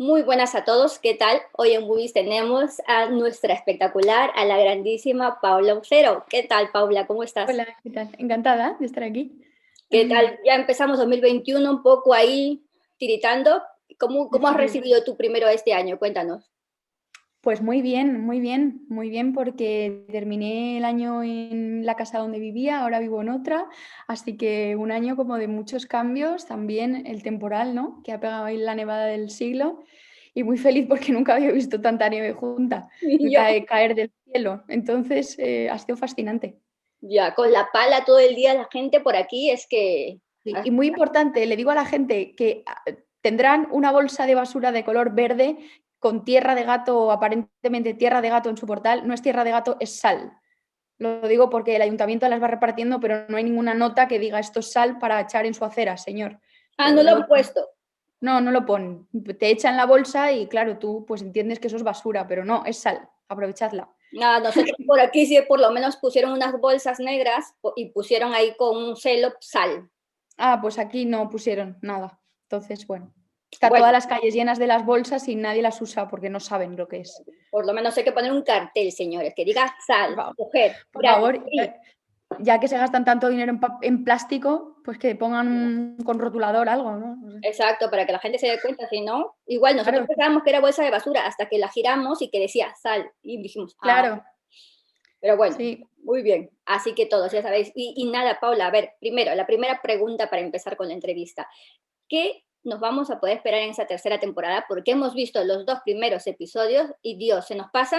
Muy buenas a todos, ¿qué tal? Hoy en Movies tenemos a nuestra espectacular, a la grandísima Paula Ucero. ¿Qué tal, Paula? ¿Cómo estás? Hola, ¿qué tal? Encantada de estar aquí. ¿Qué tal? Ya empezamos 2021 un poco ahí tiritando. ¿Cómo has Sí. recibido tú primero este año? Cuéntanos. Pues muy bien, muy bien, muy bien, porque terminé el año en la casa donde vivía, ahora vivo en otra, así que un año como de muchos cambios, también el temporal, ¿no? Que ha pegado ahí la nevada del siglo, y muy feliz porque nunca había visto tanta nieve junta, Y yo, caer del cielo, entonces ha sido fascinante. ya, con la pala todo el día la gente por aquí es que... Sí, y muy importante, le digo a la gente que tendrán una bolsa de basura de color verde con tierra de gato o aparentemente tierra de gato en su portal. No es tierra de gato, es sal. Lo digo porque el ayuntamiento las va repartiendo, pero no hay ninguna nota que diga esto es sal para echar en su acera, señor. Ah, no lo han puesto. No, no lo ponen. Te echan la bolsa y claro, tú pues entiendes que eso es basura, pero no, es sal. Aprovechadla. Nada, nosotros por aquí sí por lo menos pusieron unas bolsas negras y pusieron ahí con un celo sal. Ah, pues aquí no pusieron nada. Entonces, bueno, está Bueno, todas las calles llenas de las bolsas y nadie las usa porque no saben lo que es. por lo menos hay que poner un cartel, señores, que diga Por sal, favor, mujer, por gratis, favor, free. ya que se gastan tanto dinero en plástico, pues que pongan con rotulador algo, ¿no? No sé. Exacto, para que la gente se dé cuenta, si no, igual nosotros Claro, pensábamos que era bolsa de basura hasta que la giramos y que decía sal y dijimos, ah, claro, pero bueno, sí. muy bien, así que todos ya sabéis. Y nada, Paula, a ver, primero, la primera pregunta para empezar con la entrevista, ¿qué nos vamos a poder esperar en esa tercera temporada? Porque hemos visto los dos primeros episodios y Dios, se nos pasa,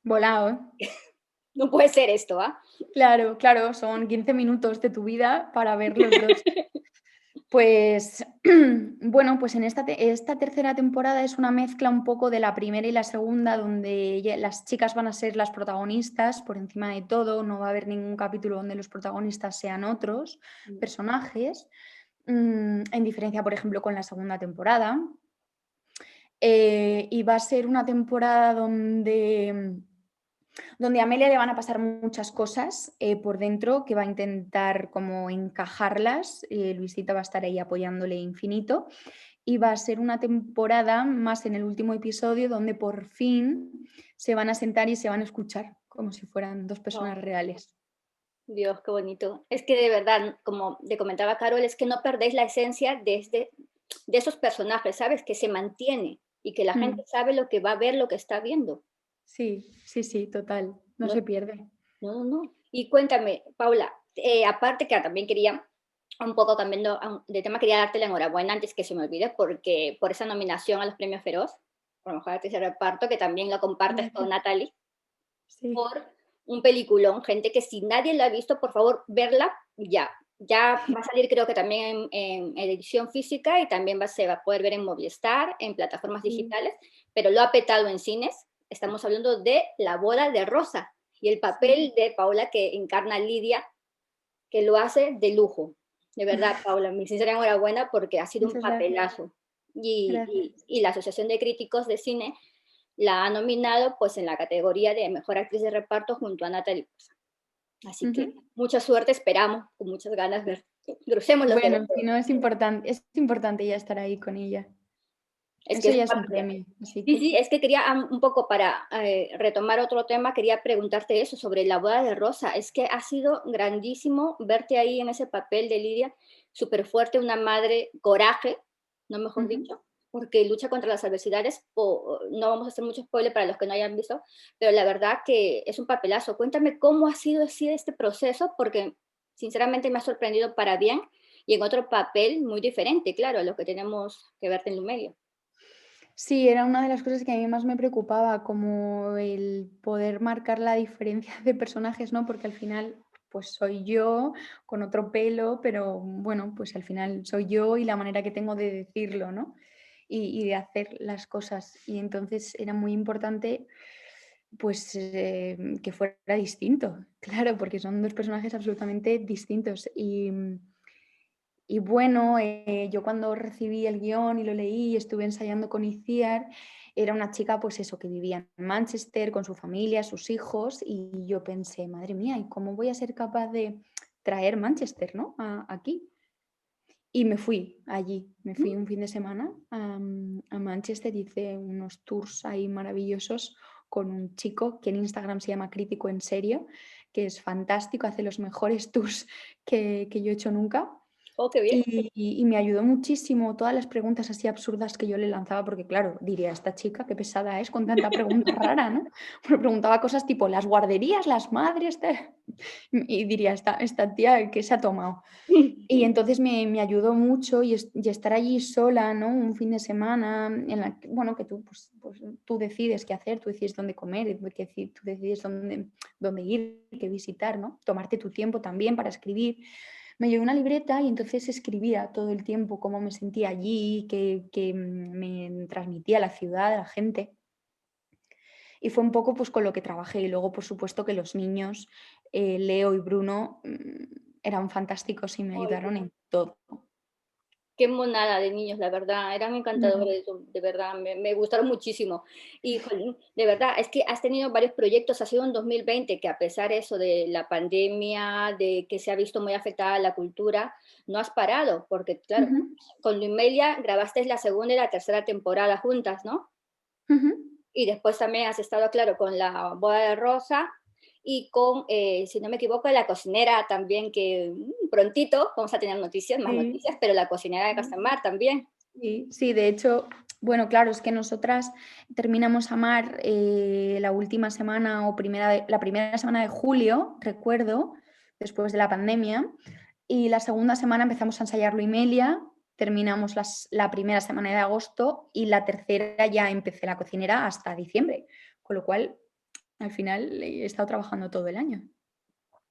Volado, ¿eh? no puede ser esto, ¿ah? Claro, claro, son 15 minutos de tu vida para ver los dos. Pues bueno, pues en esta tercera temporada es una mezcla un poco de la primera y la segunda, donde las chicas van a ser las protagonistas por encima de todo, no va a haber ningún capítulo donde los protagonistas sean otros personajes, en diferencia, por ejemplo, con la segunda temporada. Y va a ser una temporada donde a Amelia le van a pasar muchas cosas por dentro, que va a intentar como encajarlas. Luisita va a estar ahí apoyándole infinito. Y va a ser una temporada más en el último episodio donde por fin se van a sentar y se van a escuchar como si fueran dos personas Oh, reales. Dios, qué bonito. Es que de verdad, como te comentaba Carol, es que no perdéis la esencia de esos personajes, ¿sabes? Que se mantiene y que la gente Mm, sabe lo que va a ver, lo que está viendo. sí, sí, sí, total. No No, se pierde. no, no, no. Y cuéntame, Paula, aparte que también quería, un poco cambiando de tema, quería darte la enhorabuena antes que se me olvide, porque por esa nominación a los premios Feroz, por mejor actriz de reparto, que también lo compartes con Gracias. Natalie, Sí. por un peliculón, gente que si nadie lo ha visto, por favor, verla ya. Ya va a salir creo que también en edición física y también se va a poder ver en Movistar, en plataformas Sí, digitales, pero lo ha petado en cines. Estamos hablando de La boda de Rosa y el sí. papel de Paula que encarna a Lidia, que lo hace de lujo. De verdad, Paula, mi sincera enhorabuena porque ha sido un Muchas gracias. papelazo. Y, Gracias. y la Asociación de Críticos de Cine la ha nominado pues en la categoría de Mejor Actriz de Reparto junto a Natalie Portman. Así que Ujú. mucha suerte, esperamos, con muchas ganas ver. Crucemos los dedos. Bueno, si no es importante ya estar ahí con ella. Es que Eso es ya un es un papel. premio, así Sí, que sí, es que quería un poco para retomar otro tema, quería preguntarte eso sobre la boda de Rosa. Es que ha sido grandísimo verte ahí en ese papel de Lidia, súper fuerte, una madre, coraje, no mejor ujú. dicho, porque lucha contra las adversidades. No vamos a hacer mucho spoiler para los que no hayan visto, pero la verdad que es un papelazo. Cuéntame cómo ha sido así este proceso, porque sinceramente me ha sorprendido para bien y en otro papel muy diferente, claro, a lo que tenemos que verte en Lumelia. Sí, era una de las cosas que a mí más me preocupaba, como el poder marcar la diferencia de personajes, ¿no? Porque al final, pues soy yo con otro pelo, pero bueno, pues al final soy yo y la manera que tengo de decirlo, ¿no? Y de hacer las cosas. Y entonces era muy importante, pues, que fuera distinto, claro, porque son dos personajes absolutamente distintos. Y bueno, yo cuando recibí el guión y lo leí y estuve ensayando con Iciar, era una chica, pues eso, que vivía en Manchester con su familia, sus hijos, y yo pensé, madre mía, ¿y cómo voy a ser capaz de traer Manchester, ¿no? Aquí. Y me fui allí, me fui un fin de semana a Manchester, hice unos tours ahí maravillosos con un chico que en Instagram se llama Crítico en Serio, que es fantástico, hace los mejores tours que yo he hecho nunca. Oh, qué bien. Y me ayudó muchísimo todas las preguntas así absurdas que yo le lanzaba, porque claro, diría, esta chica qué pesada es con tanta pregunta rara, ¿no? Me preguntaba cosas tipo, ¿las guarderías, las madres? Y diría, esta tía, ¿qué se ha tomado? Y entonces me ayudó mucho y estar allí sola, ¿no? Un fin de semana en la que, bueno, que tú, pues tú decides qué hacer, tú decides dónde comer, tú decides dónde ir, qué visitar, ¿no? Tomarte tu tiempo también para escribir. Me llevé una libreta y entonces escribía todo el tiempo cómo me sentía allí, qué me transmitía la ciudad, la gente. Y fue un poco pues con lo que trabajé. Y luego, por supuesto, que los niños, Leo y Bruno, eran fantásticos y me Ay, ayudaron en todo. qué monada de niños, la verdad, eran Mm, encantadores, de verdad, me gustaron muchísimo. Y, jolín, de verdad, es que has tenido varios proyectos, ha sido un 2020 que a pesar eso de la pandemia, de que se ha visto muy afectada la cultura, no has parado, porque claro, ujú, con Luimelia grabaste la segunda y la tercera temporada juntas, ¿no? ujú. Y después también has estado, claro, con la boda de Rosa y con, si no me equivoco, la cocinera también, que prontito vamos a tener noticias, más Sí, noticias, pero la cocinera de sí, Castamar también. sí, sí, de hecho, bueno, claro, es que nosotras terminamos Amar la última semana o la primera semana de julio, recuerdo, después de la pandemia, y la segunda semana empezamos a ensayar Luimelia, terminamos la primera semana de agosto y la tercera ya empecé la cocinera hasta diciembre, con lo cual al final he estado trabajando todo el año.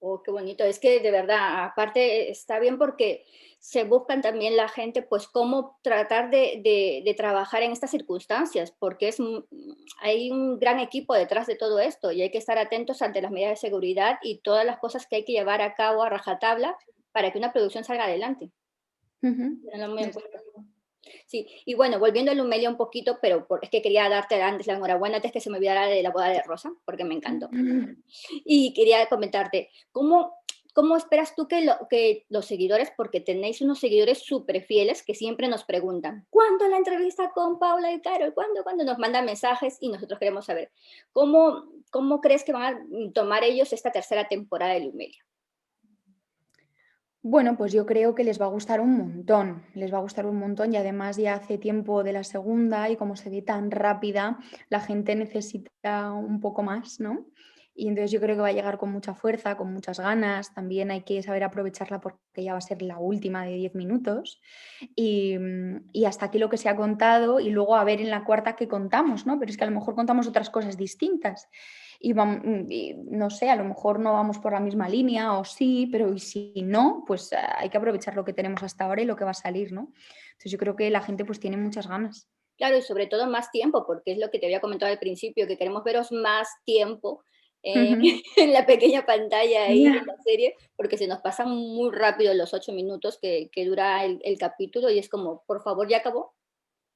Oh, qué bonito. Es que de verdad, aparte está bien porque se buscan también la gente, pues cómo tratar de trabajar en estas circunstancias, porque hay un gran equipo detrás de todo esto y hay que estar atentos ante las medidas de seguridad y todas las cosas que hay que llevar a cabo a rajatabla para que una producción salga adelante. Ujú, Tenerlo muy en desde cuenta. luego. Sí, y bueno, volviendo a Lumelia un poquito, pero es que quería darte antes la enhorabuena, antes que se me olvidara de la boda de Rosa, porque me encantó. Y quería comentarte, ¿cómo esperas tú que los seguidores, porque tenéis unos seguidores súper fieles que siempre nos preguntan, ¿cuándo la entrevista con Paula y Carol? ¿Cuándo? Nos mandan mensajes y nosotros queremos saber, ¿cómo crees que van a tomar ellos esta tercera temporada de Lumelia? Bueno, pues yo creo que les va a gustar un montón, les va a gustar un montón y además ya hace tiempo de la segunda y como se ve tan rápida, la gente necesita un poco más, ¿no? Y entonces yo creo que va a llegar con mucha fuerza, con muchas ganas, también hay que saber aprovecharla porque ya va a ser la última de 10 minutos y hasta aquí lo que se ha contado y luego a ver en la cuarta qué contamos, ¿no? Pero es que a lo mejor contamos otras cosas distintas y no sé, a lo mejor no vamos por la misma línea o sí, pero y si no, pues hay que aprovechar lo que tenemos hasta ahora y lo que va a salir, ¿no? Entonces yo creo que la gente pues tiene muchas ganas. Claro, y sobre todo más tiempo, porque es lo que te había comentado al principio, que queremos veros más tiempo Ujú. en la pequeña pantalla ahí de Ya, la serie, porque se nos pasan muy rápido los 8 minutos que dura el capítulo y es como, por favor, ya acabó.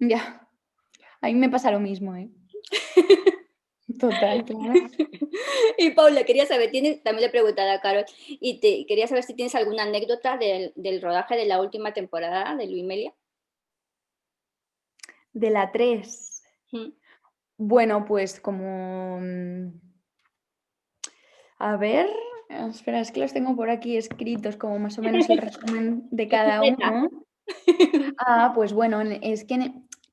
ya. A mí me pasa lo mismo, ¿eh? Total, claro. Y Paula, quería saber, también le he preguntado a Carol, y quería saber si tienes alguna anécdota del rodaje de la última temporada de Luimelia. De la 3. Mm. Bueno, pues como, a ver, espera, es que los tengo por aquí escritos como más o menos el resumen de cada Secreta. uno. Ah, pues bueno,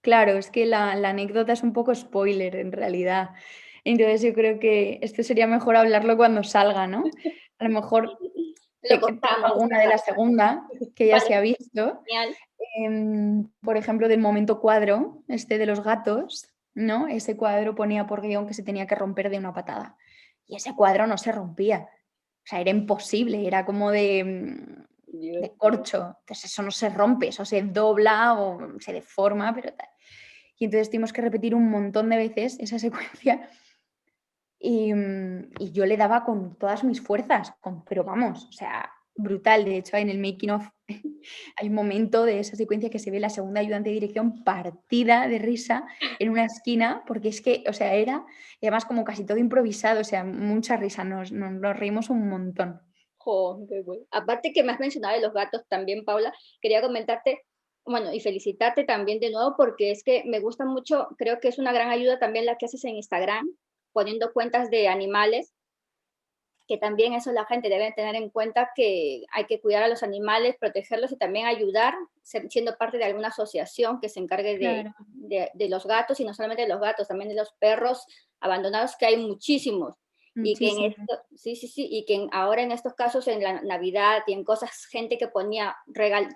claro, es que la anécdota es un poco spoiler en realidad. Entonces yo creo que esto sería mejor hablarlo cuando salga, ¿no? A lo mejor Lo te cuento cortamos esta alguna de la parte. segunda, que ya Vale, se ha visto. genial. Por ejemplo, del momento cuadro, este de los gatos, ¿no? Ese cuadro ponía por guión que se tenía que romper de una patada. Y ese cuadro no se rompía. O sea, era imposible, era como Dios. de corcho. Entonces eso no se rompe, eso se dobla o se deforma, pero tal. Y entonces tuvimos que repetir un montón de veces esa secuencia y yo le daba con todas mis fuerzas, pero vamos, o sea, brutal. De hecho, en el making of hay un momento de esa secuencia que se ve la segunda ayudante de dirección partida de risa en una esquina, porque es que, o sea, era, y además como casi todo improvisado, o sea, mucha risa, nos reímos un montón. Jo, qué bueno. Aparte que me has mencionado de los gatos también, Paula, quería comentarte, bueno, y felicitarte también de nuevo porque es que me gusta mucho, creo que es una gran ayuda también la que haces en Instagram, poniendo cuentas de animales, que también eso la gente debe tener en cuenta que hay que cuidar a los animales, protegerlos y también ayudar, siendo parte de alguna asociación que se encargue Claro, de los gatos y no solamente de los gatos, también de los perros abandonados, que hay muchísimos. Y que en muchísimo. esto, sí, sí, sí, y que ahora en estos casos, en la Navidad y en cosas, gente que ponía,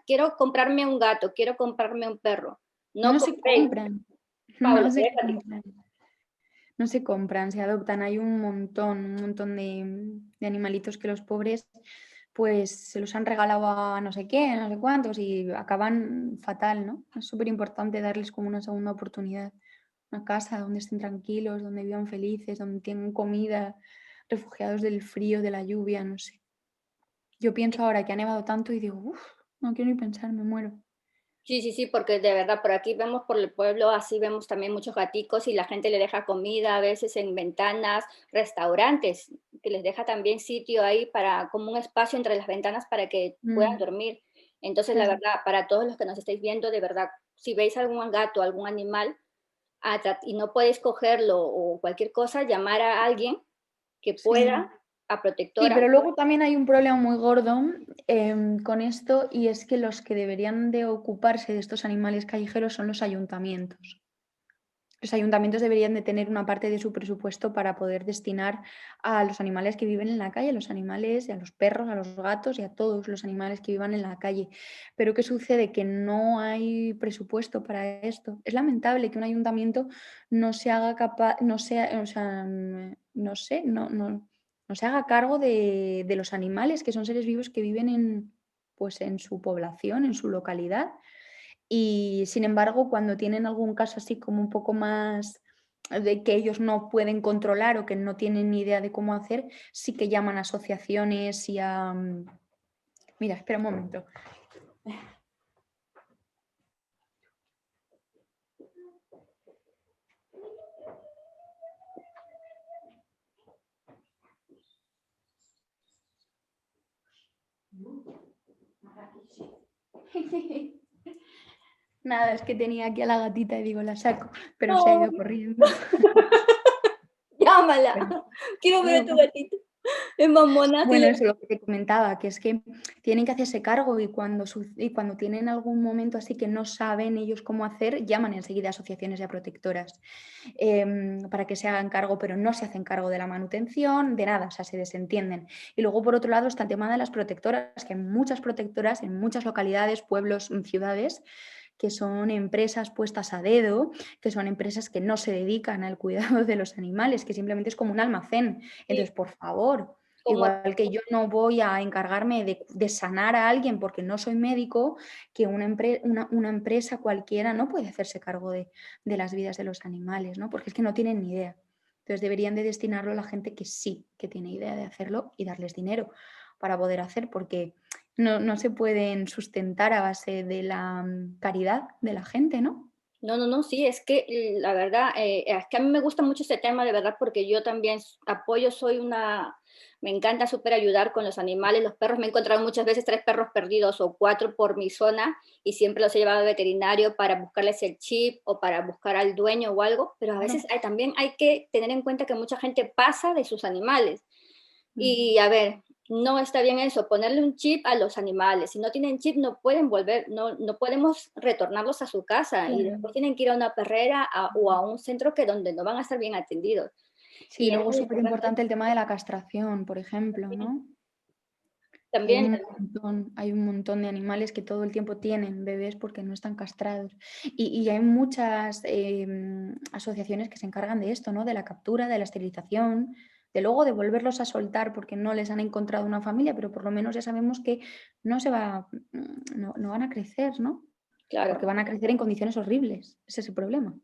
quiero comprarme un gato, quiero comprarme un perro. No No se compréis, compran, Paula, no se quería platicar. compran. No se compran, se adoptan. Hay un montón de animalitos que los pobres pues se los han regalado a no sé qué, no sé cuántos y acaban fatal, ¿no? Es súper importante darles como una segunda oportunidad, una casa donde estén tranquilos, donde vivan felices, donde tengan comida, refugiados del frío, de la lluvia, no sé. Yo pienso ahora que ha nevado tanto y digo, uff, no quiero ni pensar, me muero. Sí, sí, sí, porque de verdad por aquí vemos por el pueblo, así vemos también muchos gaticos y la gente le deja comida a veces en ventanas, restaurantes, que les deja también sitio ahí para, como un espacio entre las ventanas para que puedan Mm, dormir. Entonces, la claro, verdad, para todos los que nos estáis viendo, de verdad, si veis algún gato, algún animal y no podéis cogerlo o cualquier cosa, llamar a alguien que sí. pueda, a Sí, protectora. pero luego también hay un problema muy gordo con esto y es que los que deberían de ocuparse de estos animales callejeros son los ayuntamientos. Los ayuntamientos deberían de tener una parte de su presupuesto para poder destinar a los animales que viven en la calle, a los animales, y a los perros, a los gatos y a todos los animales que vivan en la calle. Pero ¿qué sucede? Que no hay presupuesto para esto. Es lamentable que un ayuntamiento no se haga capaz, no sea, o sea, no sé, no se haga cargo de los animales, que son seres vivos que viven en, pues, en su población, en su localidad y sin embargo, cuando tienen algún caso así como un poco más de que ellos no pueden controlar o que no tienen ni idea de cómo hacer, sí que llaman a asociaciones y a... Mira, espera un momento. Nada, es que tenía aquí a la gatita y digo, la saco, pero se ha No, ido corriendo. llámala, Bueno, quiero ver a tu no. gatito. Es mamona, sí Bueno, eso es lo que te comentaba, que es que tienen que hacerse cargo y cuando tienen algún momento así que no saben ellos cómo hacer, llaman enseguida a asociaciones ya protectoras para que se hagan cargo, pero no se hacen cargo de la manutención, de nada, o sea, se desentienden. Y luego, por otro lado, está el tema de las protectoras, que hay muchas protectoras en muchas localidades, pueblos, ciudades, que son empresas puestas a dedo, que son empresas que no se dedican al cuidado de los animales, que simplemente es como un almacén. sí, Entonces, por favor, como igual que yo no voy a encargarme de sanar a alguien porque no soy médico, que una empresa cualquiera no puede hacerse cargo de las vidas de los animales, ¿no? Porque es que no tienen ni idea. Entonces deberían de destinarlo a la gente que sí, que tiene idea de hacerlo y darles dinero para poder hacer, porque no se pueden sustentar a base de la caridad de la gente, ¿no? no, no, no, sí, es que la verdad, es que a mí me gusta mucho este tema, de verdad, porque yo también apoyo, me encanta súper ayudar con los animales, los perros, me he encontrado muchas veces 3 perros perdidos o 4 por mi zona y siempre los he llevado al veterinario para buscarles el chip o para buscar al dueño o algo, pero a Claro. veces también hay que tener en cuenta que mucha gente pasa de sus animales. Mm. Y a ver, no está bien eso, ponerle un chip a los animales. Si no tienen chip, no pueden volver, no podemos retornarlos a su casa y Claro. después tienen que ir a una perrera o a un centro que donde no van a estar bien atendidos. Sí, Y es luego es muy súper importante importante el tema de la castración, por ejemplo, ¿no? Que también, hay un montón de animales que todo el tiempo tienen bebés porque no están castrados. Y hay muchas asociaciones que se encargan de esto, ¿no? De la captura, de la esterilización, de luego de volverlos a soltar porque no les han encontrado una familia, pero por lo menos ya sabemos que no van a crecer, ¿no? Porque claro, van a crecer en condiciones horribles. Ese es el problema.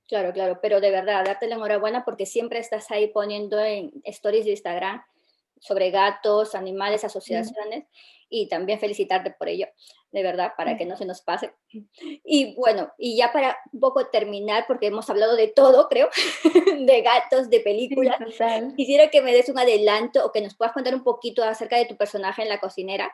claro, claro, pero de verdad, darte la enhorabuena porque siempre estás ahí poniendo en stories de Instagram sobre gatos, animales, Sí. asociaciones, y también felicitarte por ello, de verdad, para Mm. que no se nos pase. Y bueno, y ya para un poco terminar, porque hemos hablado de todo, creo, de gatos, de Sí, películas, total. quisiera que me des un adelanto o que nos puedas contar un poquito acerca de tu personaje en La Cocinera,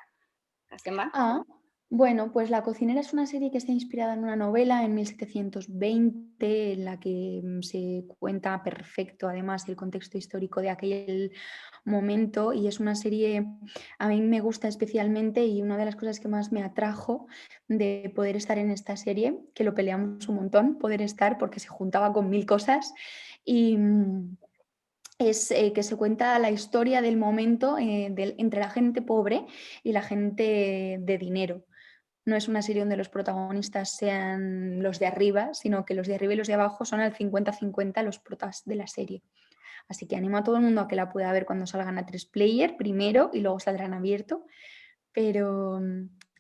Asemá. Ah, bueno, pues La cocinera es una serie que está inspirada en una novela en 1720, en la que se cuenta perfecto, además, el contexto histórico de aquel momento, y es una serie, a mí me gusta especialmente, y una de las cosas que más me atrajo de poder estar en esta serie, que lo peleamos un montón, poder estar, porque se juntaba con mil cosas, y es que se cuenta la historia del momento entre la gente pobre y la gente de dinero. No es una serie donde los protagonistas sean los de arriba, sino que los de arriba y los de abajo son al 50-50 los protas de la serie. Así que animo a todo el mundo a que la pueda ver cuando salgan a 3 Player primero y luego saldrán abierto. Pero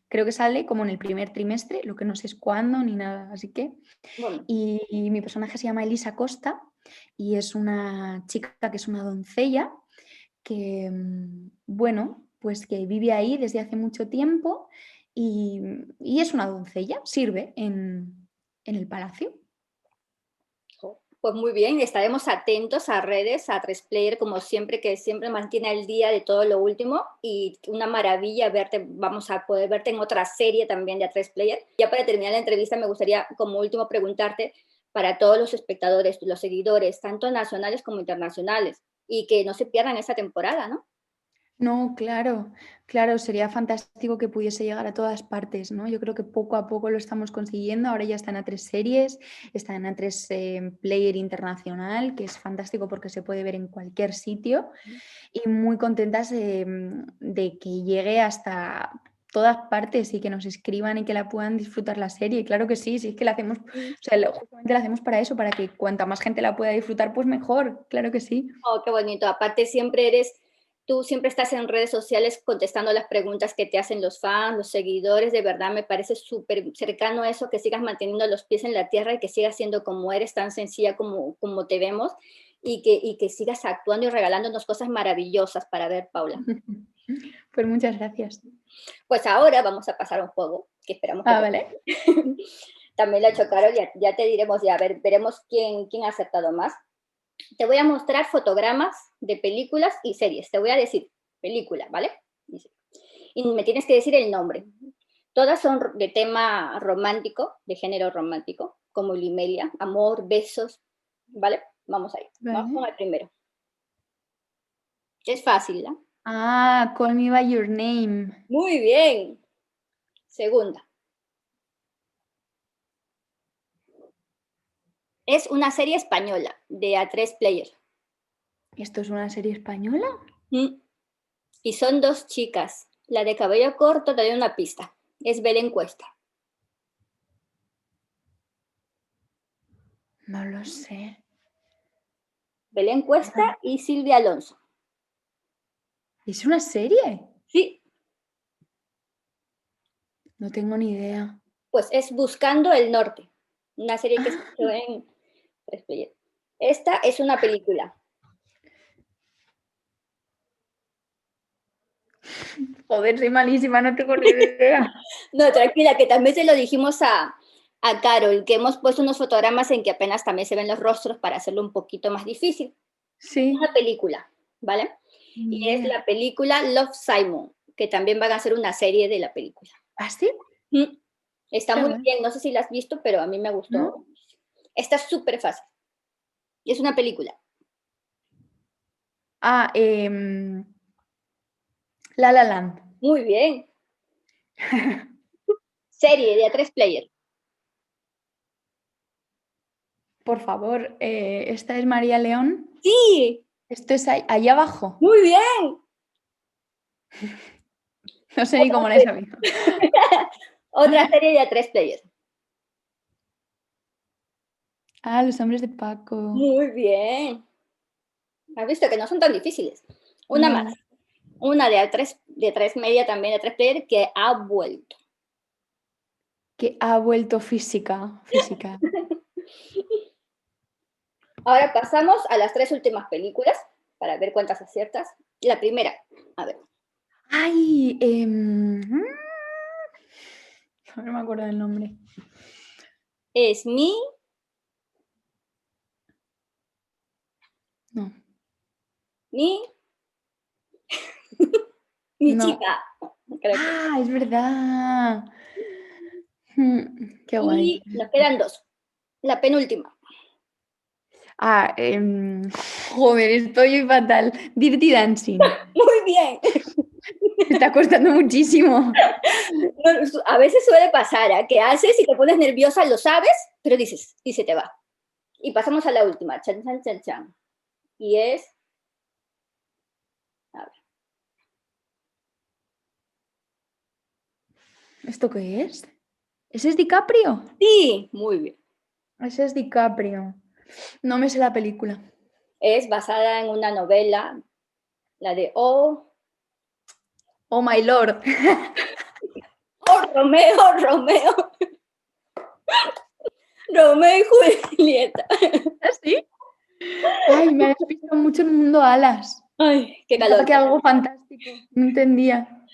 creo que sale como en el primer trimestre, lo que no sé es cuándo ni nada. Así que Bueno, y mi personaje se llama Elisa Costa y es una chica que es una doncella que, bueno, pues que vive ahí desde hace mucho tiempo y es una doncella, sirve en el palacio. pues muy bien, estaremos atentos a redes, a 3Player, como siempre, que siempre mantiene al día de todo lo último, y una maravilla verte, vamos a poder verte en otra serie también de A3Player. Ya para terminar la entrevista, me gustaría, como último, preguntarte para todos los espectadores, los seguidores, tanto nacionales como internacionales, y que no se pierdan esta temporada, ¿no? No, claro, claro, sería fantástico que pudiese llegar a todas partes, ¿no? Yo creo que poco a poco lo estamos consiguiendo. Ahora ya están a 3 series, están en A3 Player internacional, que es fantástico porque se puede ver en cualquier sitio y muy contentas de que llegue hasta todas partes y que nos escriban y que la puedan disfrutar la serie. Claro que sí, sí es que la hacemos, o sea, justamente la hacemos para eso, para que cuanta más gente la pueda disfrutar, pues mejor, claro que sí. Oh, qué bonito. Aparte, tú siempre estás en redes sociales contestando las preguntas que te hacen los fans, los seguidores. De verdad, me parece súper cercano a eso, que sigas manteniendo los pies en la tierra y que sigas siendo como eres, tan sencilla como te vemos, y que sigas actuando y regalándonos cosas maravillosas para ver, Paula. Pues muchas gracias. Pues ahora vamos a pasar a un juego que esperamos que Ah, te vale. también la chocaron, ya te diremos, ya veremos quién ha acertado más. Te voy a mostrar fotogramas de películas y series. Te voy a decir película, ¿vale? Y me tienes que decir el nombre. Todas son de tema romántico, de género romántico, como Limelia, amor, besos, ¿vale? Vamos ahí. Vamos Vale. con el primero. Es fácil, ¿no? Ah, Call Me by Your Name. Muy bien. Segunda. Es una serie española de A3 Player. ¿Esto es una serie española? Mm. Y son dos chicas. La de cabello corto te doy una pista. Es Belén Cuesta. No lo sé. Belén Cuesta y Silvia Alonso. ¿Es una serie? Sí, No tengo ni idea. pues es Buscando el Norte, una serie que se Ah, hizo en 3Player. Esta es una película. joder, soy malísima, no tengo ni idea. No, tranquila, que también se lo dijimos a Carol, que hemos puesto unos fotogramas en que apenas también se ven los rostros para hacerlo un poquito más difícil. Sí, Una película, ¿vale? ni Y es idea. la película Love, Simon, que también van a hacer una serie de la película. ¿Ah, sí? Mm. Está Qué muy guay. bien, no sé si la has visto, pero a mí me ¿Mm? gustó. Está súper fácil. Es una película. Ah, La La Land. Muy bien. Serie de A3 Player. Por favor, esta es María León. Sí, Esto es ahí abajo. muy bien. No sé ni Otra cómo la he serie, sabido. otra serie de A3 Player. Ah, Los Hombres de Paco. Muy bien. Has visto que no son tan difíciles. Una más. No, Una de tres media también de A3 Player que ha vuelto. que ha vuelto física, física. Ahora pasamos a las tres últimas películas para ver cuántas aciertas. La primera, a ver, Ay, no me acuerdo del nombre. es No, mi, mi no. chica, creo que. Ah, es verdad. Qué guay. Y nos quedan dos. La penúltima. Ah, joder, estoy fatal. Dirty Dancing. Muy bien. Me está costando muchísimo. A veces suele pasar, ¿eh? Que haces y te pones nerviosa, lo sabes, pero dices, y se te va. Y pasamos a la última, chan, chan, chan, chan. Y es, a ver, ¿Esto qué es? ¿Ese es DiCaprio? sí, muy bien. Ese es DiCaprio. No me sé la película. Es basada en una novela, la de Oh my lord. Romeo, Romeo, Romeo y Julieta. ¿Así? Ay, me ha despistado mucho el mundo Alas. Ay, qué Pensaba calor. que algo fantástico. No entendía.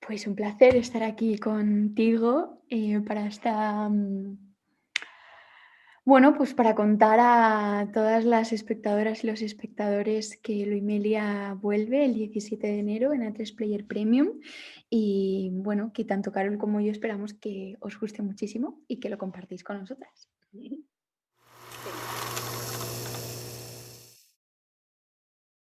Pues un placer estar aquí contigo para esta, bueno, pues para contar a todas las espectadoras y los espectadores que Luimelia vuelve el 17 de enero en A3 Player Premium y bueno, que tanto Carol como yo esperamos que os guste muchísimo y que lo compartáis con nosotras.